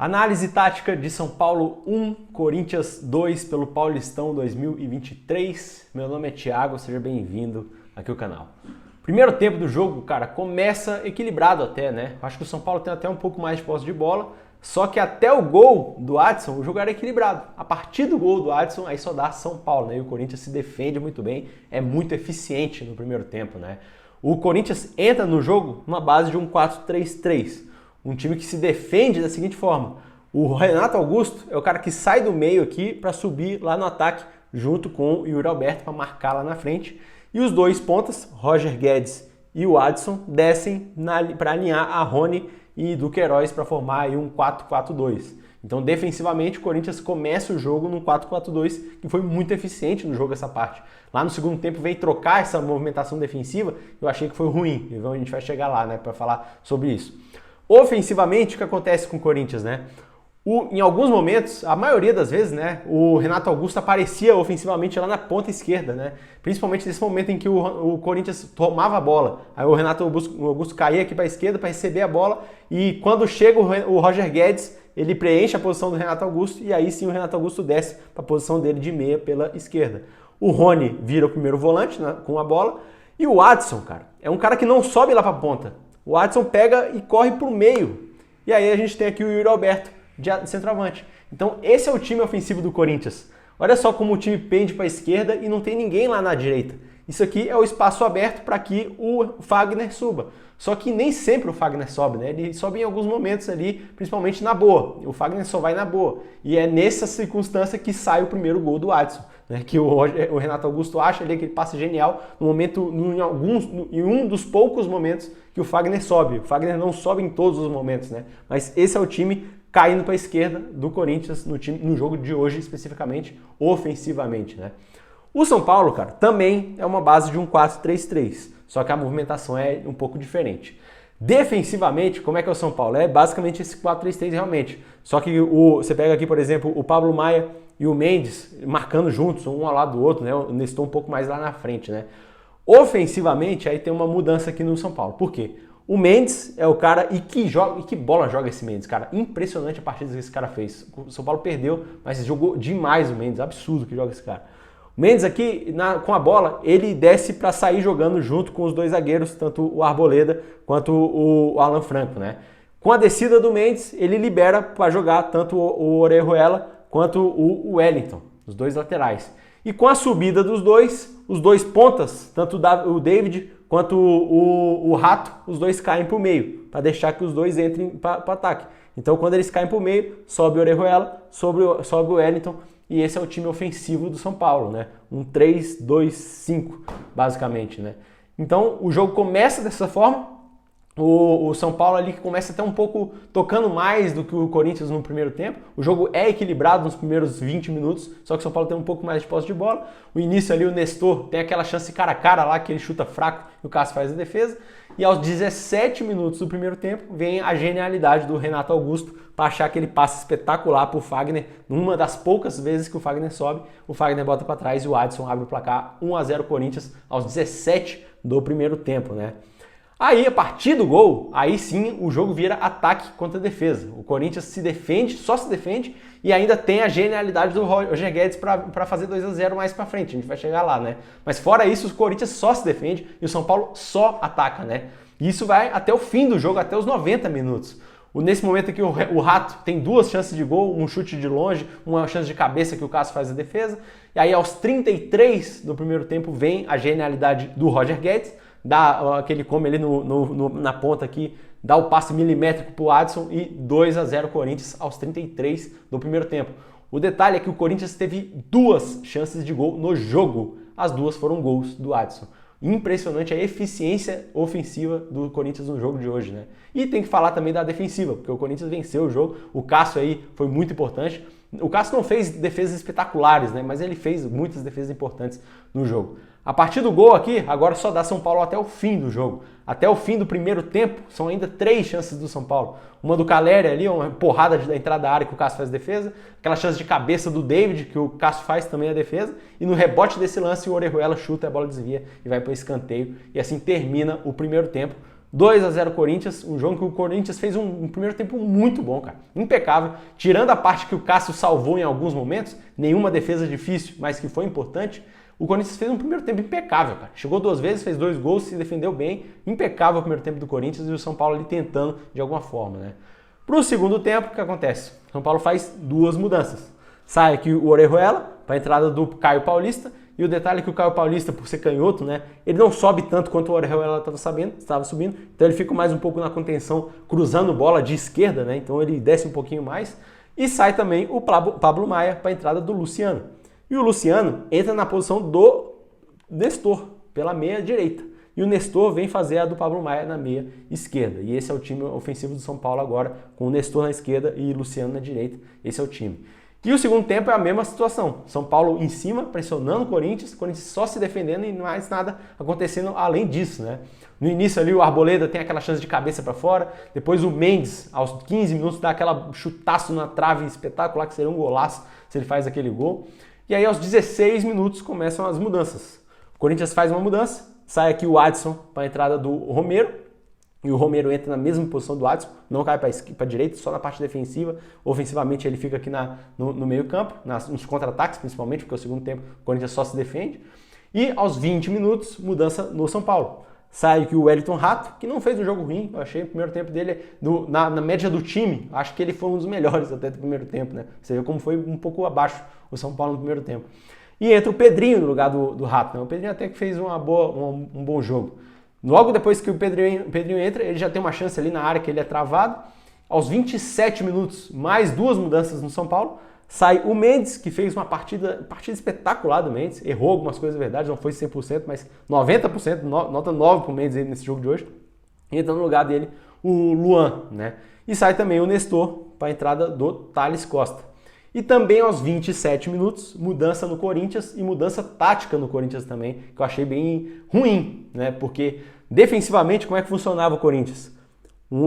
Análise tática de São Paulo 1, Corinthians 2 pelo Paulistão 2023. Meu nome é Thiago, seja bem-vindo aqui ao canal. Primeiro tempo do jogo, cara, começa equilibrado até, né? Acho que o São Paulo tem até um pouco mais de posse de bola, só que até o gol do Adson, o jogo era equilibrado. A partir do gol do Adson, aí só dá São Paulo, né? E o Corinthians se defende muito bem, é muito eficiente no primeiro tempo, né? O Corinthians entra no jogo numa base de um 4-3-3. Um time que se defende da seguinte forma: o Renato Augusto é o cara que sai do meio aqui para subir lá no ataque junto com o Yuri Alberto para marcar lá na frente. E os dois pontas, Roger Guedes e o Adson, descem para alinhar a Rony e Duqueiroz para formar aí um 4-4-2. Então, defensivamente, o Corinthians começa o jogo num 4-4-2, que foi muito eficiente no jogo essa parte. Lá no segundo tempo veio trocar essa movimentação defensiva, eu achei que foi ruim. Então a gente vai chegar lá, né, para falar sobre isso. Ofensivamente, o que acontece com o Corinthians, né? Em alguns momentos, a maioria das vezes, né, o Renato Augusto aparecia ofensivamente lá na ponta esquerda, né? Principalmente nesse momento em que o Corinthians tomava a bola. Aí o Renato Augusto caía aqui para a esquerda para receber a bola e quando chega o Roger Guedes, ele preenche a posição do Renato Augusto e aí sim o Renato Augusto desce para a posição dele de meia pela esquerda. O Rony vira o primeiro volante, né, com a bola e o Adson, cara, é um cara que não sobe lá para a ponta. O Adson pega e corre para o meio. E aí a gente tem aqui o Yuri Alberto de centroavante. Então esse é o time ofensivo do Corinthians. Olha só como o time pende para a esquerda e não tem ninguém lá na direita. Isso aqui é o espaço aberto para que o Fagner suba. Só que nem sempre o Fagner sobe, né? Ele sobe em alguns momentos ali, principalmente na boa. O Fagner só vai na boa. E é nessa circunstância que sai o primeiro gol do Adson, né? Que o Renato Augusto acha ali que ele passa genial no momento, em um dos poucos momentos que o Fagner sobe. O Fagner não sobe em todos os momentos, né? Mas esse é o time caindo para a esquerda do Corinthians no jogo de hoje, especificamente, ofensivamente, né? O São Paulo, cara, também é uma base de um 4-3-3, só que a movimentação é um pouco diferente. Defensivamente, como é que é o São Paulo? É basicamente esse 4-3-3 realmente, só que você pega aqui, por exemplo, o Pablo Maia e o Mendes marcando juntos, um ao lado do outro, né? O Nestor um pouco mais lá na frente, né? Ofensivamente, aí tem uma mudança aqui no São Paulo. Por quê? O Mendes é o cara, e que bola joga esse Mendes, cara. Impressionante a partida que esse cara fez. O São Paulo perdeu, mas jogou demais o Mendes, absurdo que joga esse cara. O Mendes aqui, com a bola, ele desce para sair jogando junto com os dois zagueiros, tanto o Arboleda quanto o Alan Franco, né? Com a descida do Mendes, ele libera para jogar tanto o Orejuela quanto o Wellington, os dois laterais. E com a subida dos dois, os dois pontas, tanto o David quanto o Rato, os dois caem para o meio, para deixar que os dois entrem para o ataque. Então, quando eles caem para o meio, sobe o Orejuela, sobe o Wellington, e esse é o time ofensivo do São Paulo, né? Um 3-2-5, basicamente, né? Então, o jogo começa dessa forma. O São Paulo ali que começa até um pouco tocando mais do que o Corinthians no primeiro tempo. O jogo é equilibrado nos primeiros 20 minutos, só que o São Paulo tem um pouco mais de posse de bola. O início ali, o Nestor tem aquela chance cara a cara lá, que ele chuta fraco e o Cássio faz a defesa. E aos 17 minutos do primeiro tempo, vem a genialidade do Renato Augusto para achar aquele passe espetacular para o Fagner. Numa das poucas vezes que o Fagner sobe, o Fagner bota para trás e o Adson abre o placar 1-0 Corinthians aos 17 do primeiro tempo, né? Aí, a partir do gol, aí sim o jogo vira ataque contra defesa. O Corinthians se defende, só se defende, e ainda tem a genialidade do Roger Guedes para fazer 2-0 mais para frente. A gente vai chegar lá, né? Mas fora isso, o Corinthians só se defende e o São Paulo só ataca, né? E isso vai até o fim do jogo, até os 90 minutos. Nesse momento aqui, o Rato tem duas chances de gol, um chute de longe, uma chance de cabeça que o Cássio faz a defesa. E aí, aos 33 do primeiro tempo, vem a genialidade do Roger Guedes, dá aquele come ali na ponta aqui, dá o passe milimétrico pro Adson e 2-0 Corinthians aos 33 do primeiro tempo. O detalhe é que o Corinthians teve duas chances de gol no jogo. As duas foram gols do Adson. Impressionante a eficiência ofensiva do Corinthians no jogo de hoje, né? E tem que falar também da defensiva, porque o Corinthians venceu o jogo, o Cássio aí foi muito importante. O Cássio não fez defesas espetaculares, né? Mas ele fez muitas defesas importantes no jogo. A partir do gol aqui, agora só dá São Paulo até o fim do jogo. Até o fim do primeiro tempo, são ainda 3 chances do São Paulo. Uma do Caleri ali, uma porrada da entrada da área que o Cássio faz a defesa. Aquela chance de cabeça do David, que o Cássio faz também a defesa. E no rebote desse lance, o Orejuela chuta, a bola desvia e vai para o escanteio. E assim termina o primeiro tempo. 2-0 Corinthians, um jogo que o Corinthians fez um primeiro tempo muito bom, cara, impecável, tirando a parte que o Cássio salvou em alguns momentos, nenhuma defesa difícil, mas que foi importante. O Corinthians fez um primeiro tempo impecável, cara. Chegou 2 vezes, fez 2 gols, se defendeu bem. Impecável o primeiro tempo do Corinthians e o São Paulo ali tentando de alguma forma, né? Pro segundo tempo, o que acontece? O São Paulo faz 2 mudanças. Sai aqui o Orejuela para a entrada do Caio Paulista. E o detalhe é que o Caio Paulista, por ser canhoto, né? Ele não sobe tanto quanto o Orejuela estava subindo. Então ele fica mais um pouco na contenção, cruzando bola de esquerda, né? Então ele desce um pouquinho mais. E sai também o Pablo Maia para a entrada do Luciano. E o Luciano entra na posição do Nestor, pela meia direita. E o Nestor vem fazer a do Pablo Maia na meia esquerda. E esse é o time ofensivo do São Paulo agora, com o Nestor na esquerda e o Luciano na direita. Esse é o time. E o segundo tempo é a mesma situação. São Paulo em cima, pressionando o Corinthians só se defendendo e não mais nada acontecendo além disso, né? No início ali o Arboleda tem aquela chance de cabeça para fora, depois o Mendes, aos 15 minutos, dá aquela chutaço na trave espetacular, que seria um golaço se ele faz aquele gol. E aí aos 16 minutos começam as mudanças. O Corinthians faz uma mudança, sai aqui o Adson para a entrada do Romero, e o Romero entra na mesma posição do Adson, não cai para a direita, só na parte defensiva. Ofensivamente ele fica aqui no meio campo, nos contra-ataques principalmente, porque o segundo tempo o Corinthians só se defende. E aos 20 minutos, mudança no São Paulo. Sai aqui o Wellington Rato, que não fez um jogo ruim, eu achei o primeiro tempo dele, na média do time, acho que ele foi um dos melhores até do primeiro tempo, né? Você vê como foi um pouco abaixo o São Paulo no primeiro tempo. E entra o Pedrinho no lugar do Rato, né? O Pedrinho até que fez um bom jogo. Logo depois que o Pedrinho entra, ele já tem uma chance ali na área que ele é travado. Aos 27 minutos, mais 2 mudanças no São Paulo. Sai o Mendes, que fez uma partida espetacular do Mendes. Errou algumas coisas, é verdade, não foi 100%, mas 90%, nota 9 para o Mendes nesse jogo de hoje. E entra no lugar dele o Luan, né? E sai também o Nestor para a entrada do Thales Costa. E também aos 27 minutos, mudança no Corinthians e mudança tática no Corinthians também, que eu achei bem ruim, né? Porque defensivamente, como é que funcionava o Corinthians?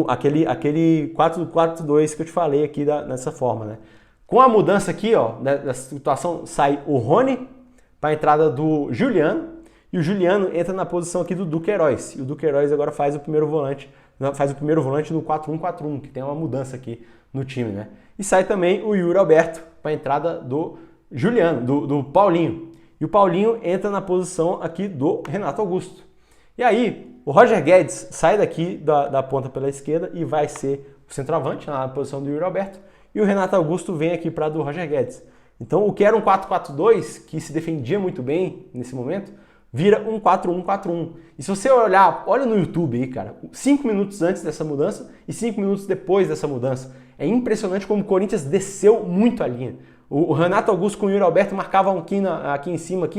Aquele 4-4-2 que eu te falei aqui dessa forma, né? Com a mudança aqui, ó, da situação, sai o Rony para a entrada do Juliano, e o Juliano entra na posição aqui do Duqueiroz. E o Duqueiroz agora faz o primeiro volante no 4-1-4-1, que tem uma mudança aqui no time, né? E sai também o Yuri Alberto para a entrada do Juliano, do Paulinho. E o Paulinho entra na posição aqui do Renato Augusto. E aí, o Roger Guedes sai daqui da ponta pela esquerda e vai ser o centroavante na posição do Yuri Alberto. E o Renato Augusto vem aqui para do Roger Guedes. Então, o que era um 4-4-2, que se defendia muito bem nesse momento, vira um 4-1-4-1. E se você olha no YouTube aí, cara, 5 minutos antes dessa mudança e 5 minutos depois dessa mudança, é impressionante como o Corinthians desceu muito a linha. O Renato Augusto com o Yuri Alberto marcavam aqui em cima,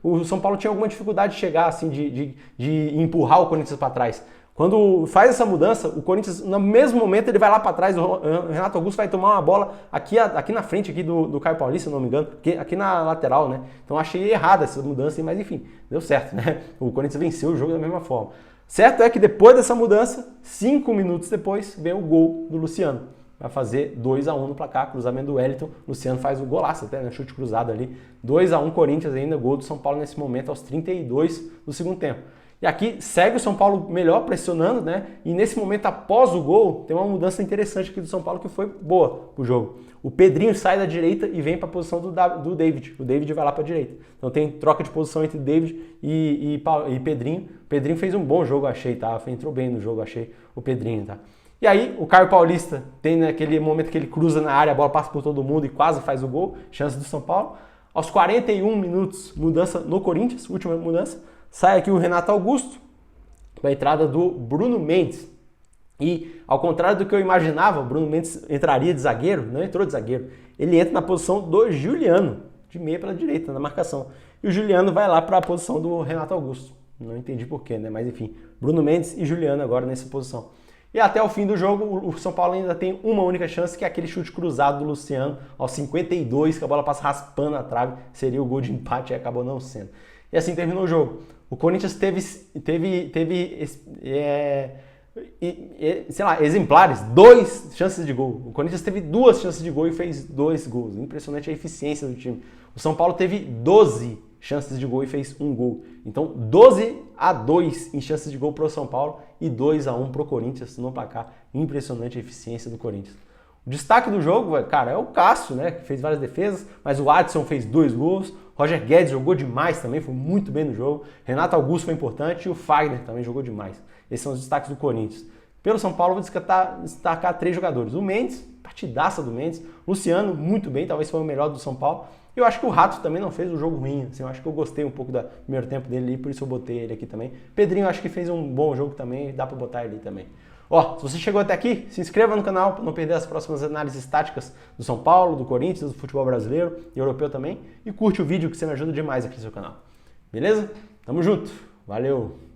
o São Paulo tinha alguma dificuldade de chegar, assim, de empurrar o Corinthians para trás. Quando faz essa mudança, o Corinthians, no mesmo momento, ele vai lá para trás, o Renato Augusto vai tomar uma bola aqui na frente aqui do Caio Paulista, se não me engano, aqui na lateral, né? Então achei errada essa mudança, mas enfim, deu certo, né? O Corinthians venceu o jogo da mesma forma. Certo é que depois dessa mudança, 5 minutos depois, vem o gol do Luciano. Vai fazer 2-1 no placar, cruzamento do Wellington, Luciano faz o golaço até, né? Chute cruzado ali. 2-1 Corinthians ainda, gol do São Paulo nesse momento, aos 32 do segundo tempo. E aqui segue o São Paulo melhor, pressionando, né? E nesse momento, após o gol, tem uma mudança interessante aqui do São Paulo que foi boa pro jogo. O Pedrinho sai da direita e vem para a posição do David. O David vai lá para a direita. Então tem troca de posição entre David e Pedrinho. O Pedrinho fez um bom jogo, achei, tá? Entrou bem no jogo, achei, o Pedrinho, tá? E aí, o Caio Paulista tem naquele momento que ele cruza na área, a bola passa por todo mundo e quase faz o gol, chance do São Paulo. Aos 41 minutos, mudança no Corinthians, última mudança. Sai aqui o Renato Augusto, para a entrada do Bruno Mendes. E, ao contrário do que eu imaginava, o Bruno Mendes entraria de zagueiro, não entrou de zagueiro. Ele entra na posição do Juliano, de meia pela direita, na marcação. E o Juliano vai lá para a posição do Renato Augusto. Não entendi porquê, né? Mas enfim, Bruno Mendes e Juliano agora nessa posição. E até o fim do jogo, o São Paulo ainda tem uma única chance, que é aquele chute cruzado do Luciano, aos 52, que a bola passa raspando a trave, seria o gol de empate e acabou não sendo. E assim terminou o jogo. O Corinthians teve sei lá, exemplares, 2 chances de gol. O Corinthians teve 2 chances de gol e fez 2 gols. Impressionante a eficiência do time. O São Paulo teve 12 chances de gol e fez um gol. Então 12-2 em chances de gol para o São Paulo e 2-1 para o Corinthians no placar. Impressionante a eficiência do Corinthians. O destaque do jogo, cara, é o Cássio, né, que fez várias defesas, mas o Adson fez 2 gols, Roger Guedes jogou demais também, foi muito bem no jogo, Renato Augusto foi importante e o Fagner também jogou demais. Esses são os destaques do Corinthians. Pelo São Paulo, vou destacar 3 jogadores. O Mendes, partidaça do Mendes, Luciano, muito bem, talvez foi o melhor do São Paulo. E eu acho que o Rato também não fez um jogo ruim, assim, eu acho que eu gostei um pouco do primeiro tempo dele, por isso eu botei ele aqui também. Pedrinho, acho que fez um bom jogo também, dá pra botar ele também. Ó, se você chegou até aqui, se inscreva no canal para não perder as próximas análises táticas do São Paulo, do Corinthians, do futebol brasileiro e europeu também. E curte o vídeo que você me ajuda demais aqui no seu canal. Beleza? Tamo junto. Valeu!